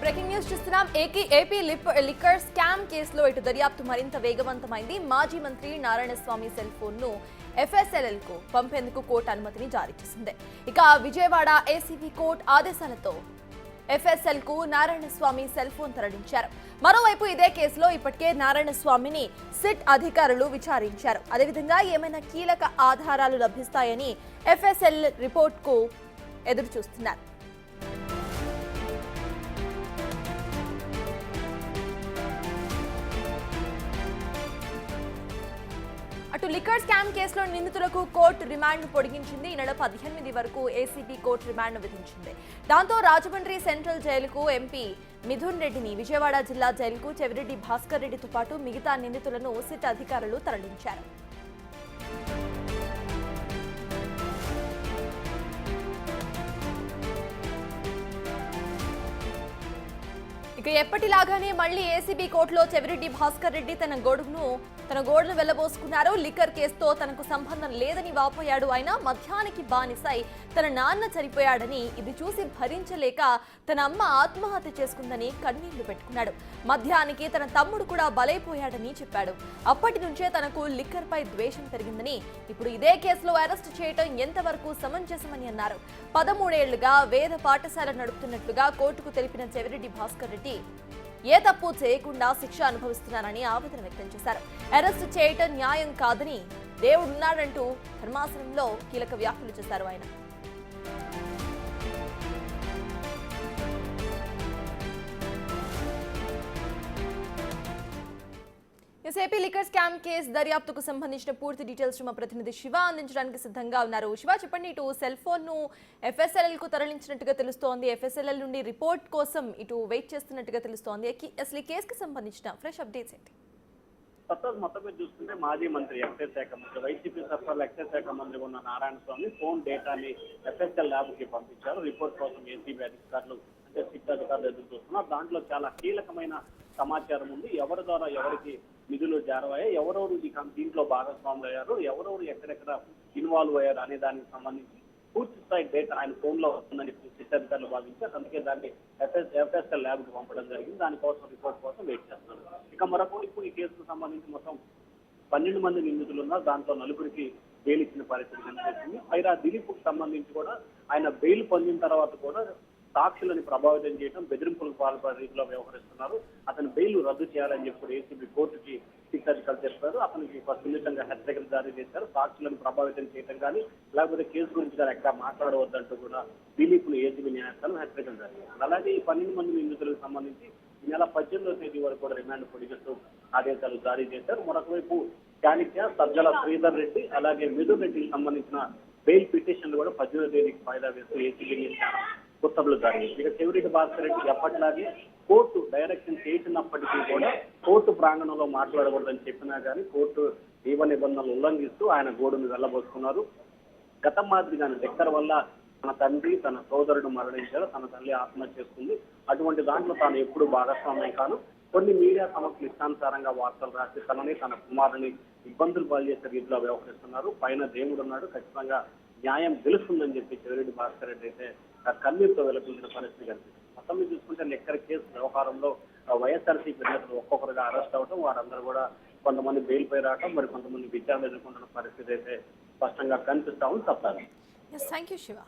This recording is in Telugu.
బ్రేకింగ్ న్యూస్ చూస్తున్నాం. ఏపీ లిక్కర్ స్కామ్ కేసులో ఇటు దర్యాప్తు మరింత వేగవంతమైంది. మాజీ మంత్రి నారాయణస్వామి సెల్ ఫోన్ ను ఎఫ్ఎస్ఎల్ఎల్ కు పంపేందుకు కోర్టు అనుమతిని జారీ చేసింది. ఇక విజయవాడ ఏసీబీ కోర్టు ఆదేశాలతో ఎఫ్ఎస్ఎల్ కు నారాయణస్వామి సెల్ ఫోన్ తరలించారు. మరోవైపు ఇదే కేసులో ఇప్పటికే నారాయణస్వామిని సిట్ అధికారులు విచారించారు. అదేవిధంగా ఏమైనా కీలక ఆధారాలు లభిస్తాయని ఎఫ్ఎస్ఎల్ రిపోర్ట్ కు ఎదురు చూస్తున్నారు. అటు లిక్కర్ స్కామ్ కేసులో నిందితులకు కోర్టు రిమాండ్ పొడిగించింది. ఈ నెల 18 వరకు ఏసీబీ కోర్టు రిమాండ్ విధించింది. దాంతో రాజమండ్రి సెంట్రల్ జైలుకు ఎంపీ మిథున్ రెడ్డిని, విజయవాడ జిల్లా జైలుకు చెవిరెడ్డి భాస్కర్ రెడ్డితో పాటు మిగతా నిందితులను సిట్ అధికారులు తరలించారు. ఇక ఎప్పటిలాగానే మళ్లీ ఏసీబీ కోర్టులో చెవిరెడ్డి భాస్కర్ రెడ్డి తన గోడును వెళ్లబోసుకున్నారు. లిక్కర్ కేసుతో తనకు సంబంధం లేదని వాపోయాడు. ఆయన మద్యానికి బానిసై తన నాన్న చనిపోయాడని, ఇది చూసి భరించలేక తన అమ్మ ఆత్మహత్య చేసుకుందని కన్నీళ్లు పెట్టుకున్నాడు. మద్యానికి తన తమ్ముడు కూడా బలైపోయాడని చెప్పాడు. అప్పటి నుంచే తనకు లిక్కర్ పై ద్వేషం పెరిగిందని, ఇప్పుడు ఇదే కేసులో అరెస్టు చేయడం ఎంతవరకు సమంజసమని అన్నారు. 13 ఏళ్లుగా వేద పాఠశాల నడుపుతున్నట్లుగా కోర్టుకు తెలిపిన చెవిరెడ్డి భాస్కర్ రెడ్డి ఏ తప్పు చేయకుండా శిక్ష అనుభవిస్తున్నారని ఆవేదన వ్యక్తం చేశారు. అరెస్టు చేయటం న్యాయం కాదని, దేవుడున్నాడంటూ ధర్మాసనంలో కీలక వ్యాఖ్యలు చేశారు ఆయన. ఏపీ లిక్కర్ స్కామ్ కేసు దర్యాప్తుకు సంబంధించిన పూర్తి డీటెయిల్స్ మా ప్రతినిధి శివ అందించడానికి సిద్ధంగా ఉన్నారు. శివ, చెప్పండి. ఇటు సెల్ ఫోన్ ను ఎఫ్ఎస్ఎల్ఎల్ కు తరలించినట్టుగా తెలుస్తోంది. ఎఫ్ఎస్ఎల్ఎల్ నుండి రిపోర్ట్ కోసం ఇటు వెయిట్ చేస్తున్నట్టుగా తెలుస్తోంది. అసలు ఈ కేసుకు సంబంధించిన ఫ్రెష్ అప్డేట్స్ ఏంటి? మొత్తం మీద చూస్తుంటే మాజీ మంత్రి ఎక్సైజ్ శాఖ మంత్రి వైసీపీ సర్కార్ ఎక్సైజ్ శాఖ మంత్రి ఉన్న నారాయణస్వామి ఫోన్ డేటాని ఎఫ్ఎస్ఎల్ ల్యాబ్ కి పంపించారు. రిపోర్ట్ కోసం ఏసీబీ అధికారులు అంటే సిట్ అధికారులు ఎదురు చూస్తున్నారు. దాంట్లో చాలా కీలకమైన సమాచారం ఉంది. ఎవరి ద్వారా ఎవరికి నిధులు జారవయ్యాయి, ఎవరెవరు దీంట్లో భాగస్వాములు అయ్యారు, ఎవరెవరు ఎక్కడెక్కడ ఇన్వాల్వ్ అయ్యారు అనే దానికి సంబంధించి పూర్తి స్థాయి డేటా ఆయన ఫోన్ లో ఉందని సిట్ అధికారులు భావించారు. అందుకే దాన్ని ఎఫ్ఎస్ఎల్ ల్యాబ్ కు పంపడం జరిగింది. దానికోసం రిపోర్ట్ కోసం వెయిట్ చేస్తున్నారు. ఇక మరొకటి ఈ కేసుకు సంబంధించి మొత్తం 12 మంది నిందితులు ఉన్నారు. దాంట్లో 4కి బెయిల్ ఇచ్చిన పరిస్థితి కనిపిస్తుంది. పైరా దిలీప్ కు సంబంధించి కూడా ఆయన బెయిల్ పొందిన తర్వాత కూడా సాక్షులను ప్రభావితం చేయడం, బెదిరింపులకు పాల్పడే రీతిలో వ్యవహరిస్తున్నారు. అతను బెయిల్ రద్దు చేయాలని చెప్పి ఏసీబీ కోర్టుకి సిట్ అధికారులు చెప్పారు. అతనికి సున్నితంగా హెచ్చరికలు జారీ చేశారు. సాక్షులను ప్రభావితం చేయడం కానీ, లేకపోతే కేసు గురించి కానీ ఎక్కడ మాట్లాడవద్దంటూ కూడా దిలీప్ ను ఏసీబీ న్యాయస్థానం హెచ్చరికలు జారీ చేశారు. అలాగే ఈ 12 మంది నిందితులకు సంబంధించి ఈ నెల 18వ తేదీ వరకు కూడా రిమాండ్ పొడిగిస్తూ ఆదేశాలు జారీ చేశారు. మరొకవైపు చాణిక్య, సజ్జల శ్రీధర్ రెడ్డి, అలాగే మిథున్ రెడ్డికి సంబంధించిన బెయిల్ పిటిషన్లు కూడా 18వ తేదీకి వాయిదా వేస్తూ ఏసీబీ ఉత్తర్వులు జారీ చేశారు. ఇక చెవిరెడ్డి భాస్కర్ రెడ్డి ఎప్పటిలాగే కోర్టు డైరెక్షన్ చేసినప్పటికీ కూడా కోర్టు ప్రాంగణంలో మాట్లాడకూడదని చెప్పినా కానీ కోర్టు నియమ నిబంధనలు ఉల్లంఘిస్తూ ఆయన గోడును వెళ్లబోసుకున్నారు. గతం మాదిరిగానే లిక్కర్ వల్ల తన తండ్రి, తన సోదరుడు మరణించారు, తన తల్లి ఆత్మహత్య చేసుకుంది. అటువంటి దాంట్లో తాను ఎప్పుడు భాగస్వామ్యం కాను. కొన్ని మీడియా సంస్థలు ఇష్టానుసారంగా వార్తలు రాసి తనని, తన కుమారుని ఇబ్బందులు పాలు చేసే రీతిలో వ్యవహరిస్తున్నారు. పైన దేవుడు ఉన్నాడు, ఖచ్చితంగా న్యాయం గెలుస్తుందని చెప్పి చెవిరెడ్డి భాస్కర్ రెడ్డి అయితే కన్నీరుతో వెలుపుల్చిన పరిస్థితి కనిపిస్తుంది. మొత్తం మీద చూసుకుంటే లిక్కర్ కేసు వ్యవహారంలో వైఎస్ఆర్సీపీ నేతలు ఒక్కొక్కరుగా అరెస్ట్ అవడం, వారందరూ కూడా కొంతమంది బెయిల్ పై రావడం, మరి కొంతమంది విచారణ ఎదుర్కొంటున్న పరిస్థితి అయితే స్పష్టంగా కనిపిస్తా ఉంది. తప్పదు. Thank you Shiva.